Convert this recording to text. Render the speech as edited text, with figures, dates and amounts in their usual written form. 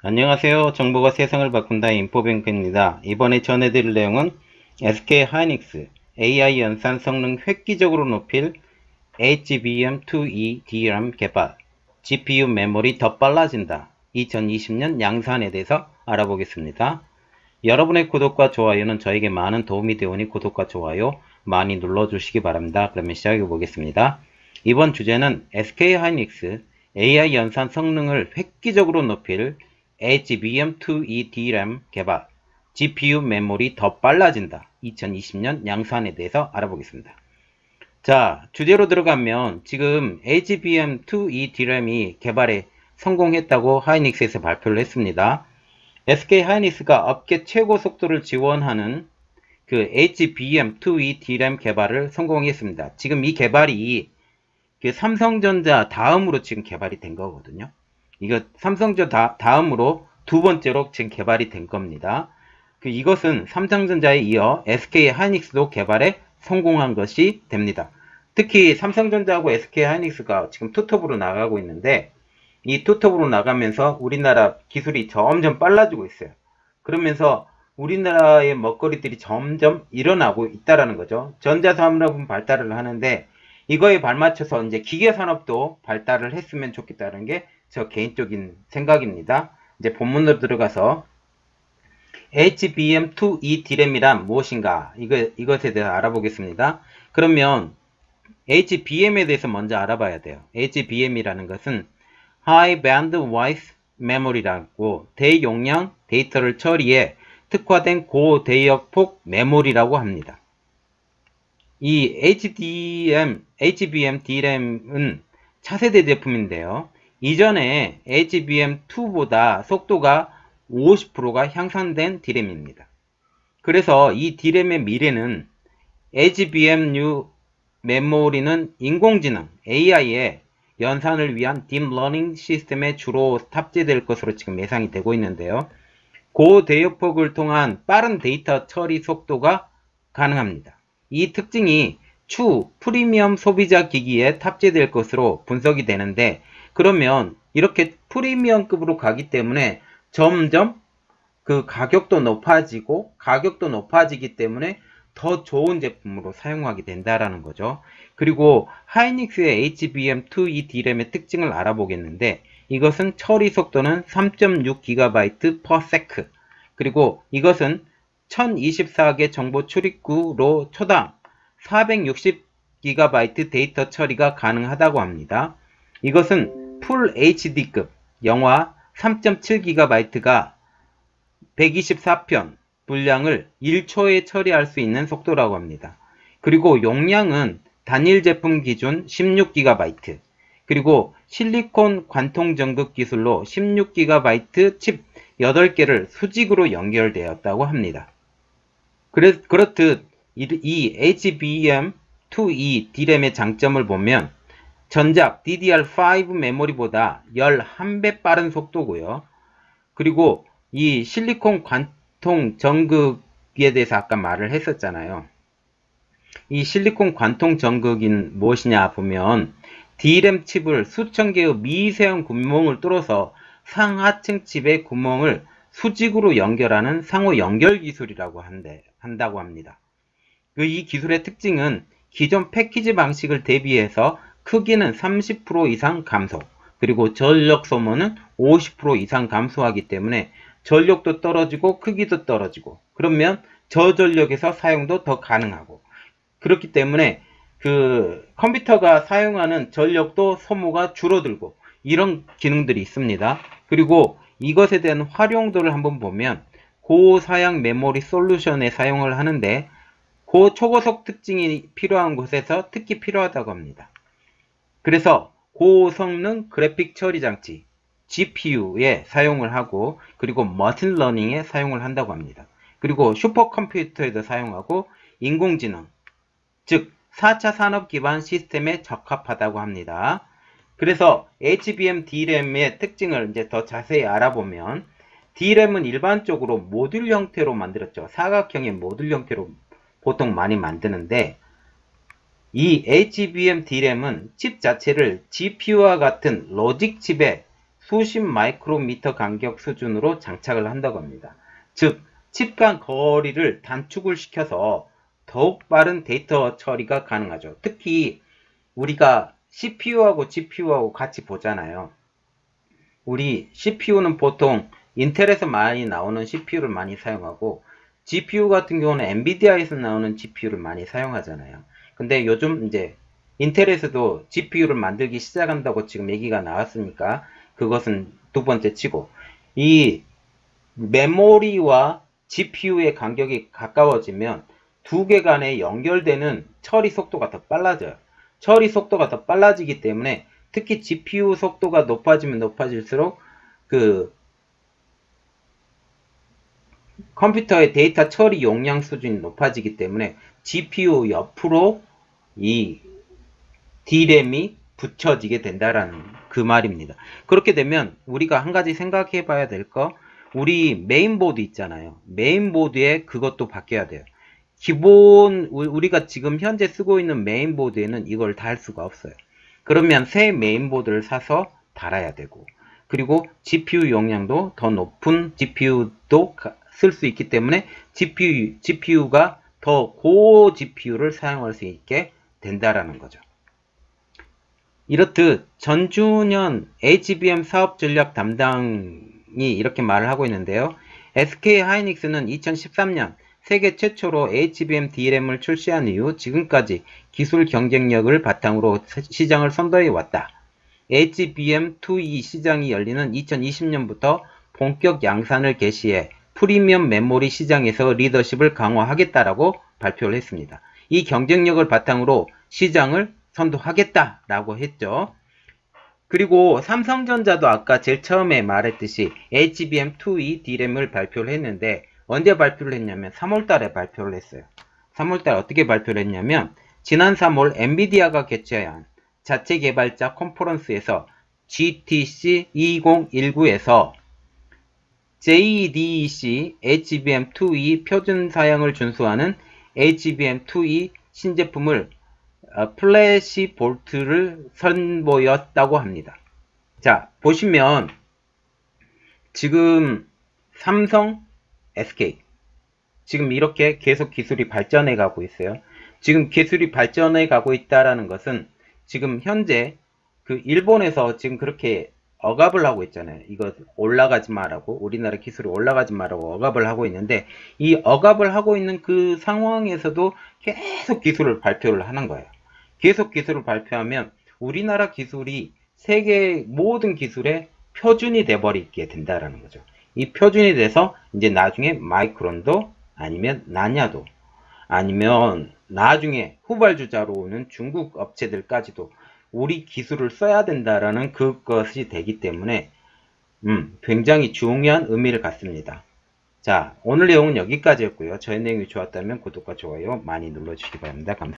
안녕하세요. 정보가 세상을 바꾼다 인포뱅크입니다. 이번에 전해드릴 내용은 SK 하이닉스 AI 연산 성능 획기적으로 높일 HBM2E DRAM 개발, GPU 메모리 더 빨라진다. 2020년 양산에 대해서 알아보겠습니다. 여러분의 구독과 좋아요는 저에게 많은 도움이 되오니 구독과 좋아요 많이 눌러주시기 바랍니다. 그러면 시작해 보겠습니다. 이번 주제는 SK 하이닉스 AI 연산 성능을 획기적으로 높일 HBM2E DRAM 개발, GPU 메모리 더 빨라진다. 2020년 양산에 대해서 알아보겠습니다. 자, 주제로 들어가면 지금 HBM2E DRAM이 개발에 성공했다고 하이닉스에서 발표를 했습니다. SK 하이닉스가 업계 최고 속도를 지원하는 그 HBM2E DRAM 개발을 성공했습니다. 지금 이 개발이 그 삼성전자 다음으로 지금 개발이 된 거거든요. 이거 삼성전자 다음으로 두 번째로 지금 개발이 된 겁니다. 이것은 삼성전자에 이어 SK 하이닉스도 개발에 성공한 것이 됩니다. 특히 삼성전자하고 SK 하이닉스가 지금 투톱으로 나가고 있는데 이 투톱으로 나가면서 우리나라 기술이 점점 빨라지고 있어요. 그러면서 우리나라의 먹거리들이 점점 일어나고 있다라는 거죠. 전자산업은 발달을 하는데 이거에 발맞춰서 이제 기계산업도 발달을 했으면 좋겠다는 게 저 개인적인 생각입니다. 이제 본문으로 들어가서 HBM2E DRAM이란 무엇인가 이것에 대해서 알아보겠습니다. 그러면 HBM에 대해서 먼저 알아봐야 돼요. HBM이라는 것은 High Bandwidth Memory라고 대용량 데이터를 처리해 특화된 고대역폭 메모리라고 합니다. 이 HBM DRAM은 차세대 제품인데요. 이전에 HBM2보다 속도가 50%가 향상된 DRAM입니다. 그래서 이 DRAM의 미래는 HBM 메모리는 인공지능 AI의 연산을 위한 딥러닝 시스템에 주로 탑재될 것으로 지금 예상이 되고 있는데요. 고대역폭을 통한 빠른 데이터 처리 속도가 가능합니다. 이 특징이 추 프리미엄 소비자 기기에 탑재될 것으로 분석이 되는데 그러면 이렇게 프리미엄급으로 가기 때문에 점점 그 가격도 높아지기 때문에 더 좋은 제품으로 사용하게 된다라는 거죠. 그리고 하이닉스의 HBM2E DRAM의 특징을 알아보겠는데 이것은 처리 속도는 3.6GB/s 그리고 이것은 1024개 정보 출입구로 초당 460GB 데이터 처리가 가능하다고 합니다. 이것은 풀 HD급 영화 3.7GB가 124편 분량을 1초에 처리할 수 있는 속도라고 합니다. 그리고 용량은 단일 제품 기준 16GB 그리고 실리콘 관통 전극 기술로 16GB 칩 8개를 수직으로 연결되었다고 합니다. 그렇듯 이 HBM2E DRAM의 장점을 보면 전작 DDR5 메모리보다 11배 빠른 속도고요. 그리고 이 실리콘 관통 전극에 대해서 아까 말을 했었잖아요. 이 실리콘 관통 전극인 무엇이냐 보면 DRAM 칩을 수천 개의 미세한 구멍을 뚫어서 상하층 칩의 구멍을 수직으로 연결하는 상호 연결 기술이라고 한다고 합니다. 이 기술의 특징은 기존 패키지 방식을 대비해서 크기는 30% 이상 감소, 그리고 전력 소모는 50% 이상 감소하기 때문에 전력도 떨어지고 크기도 떨어지고 그러면 저전력에서 사용도 더 가능하고 그렇기 때문에 그 컴퓨터가 사용하는 전력도 소모가 줄어들고 이런 기능들이 있습니다. 그리고 이것에 대한 활용도를 한번 보면 고사양 메모리 솔루션에 사용을 하는데 고초고속 특징이 필요한 곳에서 특히 필요하다고 합니다. 그래서 고성능 그래픽 처리 장치 GPU에 사용을 하고 그리고 머신러닝에 사용을 한다고 합니다. 그리고 슈퍼컴퓨터에도 사용하고 인공지능 즉 4차 산업 기반 시스템에 적합하다고 합니다. 그래서 HBM DRAM의 특징을 이제 더 자세히 알아보면 DRAM은 일반적으로 모듈 형태로 만들었죠. 사각형의 모듈 형태로 보통 많이 만드는데 이 HBM DRAM은 칩 자체를 GPU와 같은 로직 칩에 수십 마이크로미터 간격 수준으로 장착을 한다고 합니다. 즉, 칩 간 거리를 단축을 시켜서 더욱 빠른 데이터 처리가 가능하죠. 특히 우리가 CPU하고 GPU하고 같이 보잖아요. 우리 CPU는 보통 인텔에서 많이 나오는 CPU를 많이 사용하고 GPU 같은 경우는 엔비디아에서 나오는 GPU를 많이 사용하잖아요. 근데 요즘 이제 인텔에서도 GPU를 만들기 시작한다고 지금 얘기가 나왔으니까 그것은 두 번째 치고, 이 메모리와 GPU의 간격이 가까워지면 두 개 간에 연결되는 처리 속도가 더 빨라져요. 처리 속도가 더 빨라지기 때문에 특히 GPU 속도가 높아지면 높아질수록 그 컴퓨터의 데이터 처리 용량 수준이 높아지기 때문에 GPU 옆으로 이 D램이 붙여지게 된다라는 그 말입니다. 그렇게 되면 우리가 한 가지 생각해 봐야 될 거, 우리 메인보드 있잖아요. 메인보드에 그것도 바뀌어야 돼요. 기본 우리가 지금 현재 쓰고 있는 메인보드에는 이걸 달 수가 없어요. 그러면 새 메인보드를 사서 달아야 되고, 그리고 GPU 용량도 더 높은 GPU도 쓸 수 있기 때문에 GPU가 더 고 GPU를 사용할 수 있게 된다라는 거죠. 이렇듯 전준현 HBM 사업 전략 담당이 이렇게 말을 하고 있는데요. SK 하이닉스는 2013년 세계 최초로 HBM DRAM을 출시한 이후 지금까지 기술 경쟁력을 바탕으로 시장을 선도해 왔다. HBM2E 시장이 열리는 2020년부터 본격 양산을 개시해 프리미엄 메모리 시장에서 리더십을 강화하겠다라고 발표를 했습니다. 이 경쟁력을 바탕으로 시장을 선도하겠다라고 했죠. 그리고 삼성전자도 아까 제일 처음에 말했듯이 HBM2E DRAM을 발표를 했는데 언제 발표를 했냐면 3월달에 발표를 했어요. 3월달 어떻게 발표를 했냐면 지난 3월 엔비디아가 개최한 자체 개발자 컨퍼런스에서 GTC 2019에서 JEDEC HBM2E 표준 사양을 준수하는 HBM2E 신제품을 플래시 볼트를 선보였다고 합니다. 자, 보시면 지금 삼성, SK 지금 이렇게 계속 기술이 발전해 가고 있어요. 지금 기술이 발전해 가고 있다라는 것은 지금 현재 그 일본에서 지금 그렇게 억압을 하고 있잖아요. 이거 올라가지 말라고, 우리나라 기술이 올라가지 말라고 억압을 하고 있는데, 이 억압을 하고 있는 그 상황에서도 계속 기술을 발표를 하는 거예요. 계속 기술을 발표하면 우리나라 기술이 세계 모든 기술의 표준이 돼버리게 된다라는 거죠. 이 표준이 돼서 이제 나중에 마이크론도 아니면 나냐도 아니면 나중에 후발주자로 오는 중국 업체들까지도 우리 기술을 써야 된다라는 그것이 되기 때문에 굉장히 중요한 의미를 갖습니다. 자, 오늘 내용은 여기까지였고요. 저의 내용이 좋았다면 구독과 좋아요 많이 눌러주시기 바랍니다. 감사합니다.